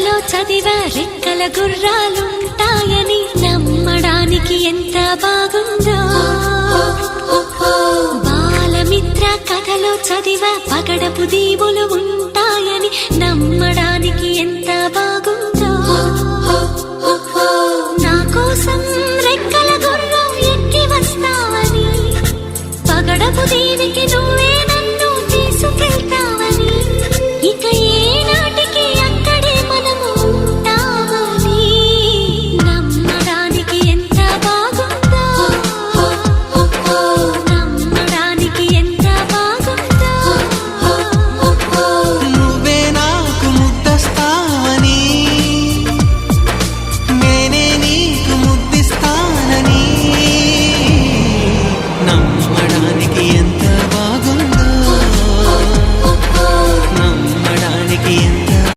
కథలో చదివా రెక్కల గుర్రాలుంటాయని నమ్మడానికి ఎంత బాగుందో. బాలమిత్ర కథలో చదివా పగడపు దీవులు ఉంటాయని నమ్మడానికి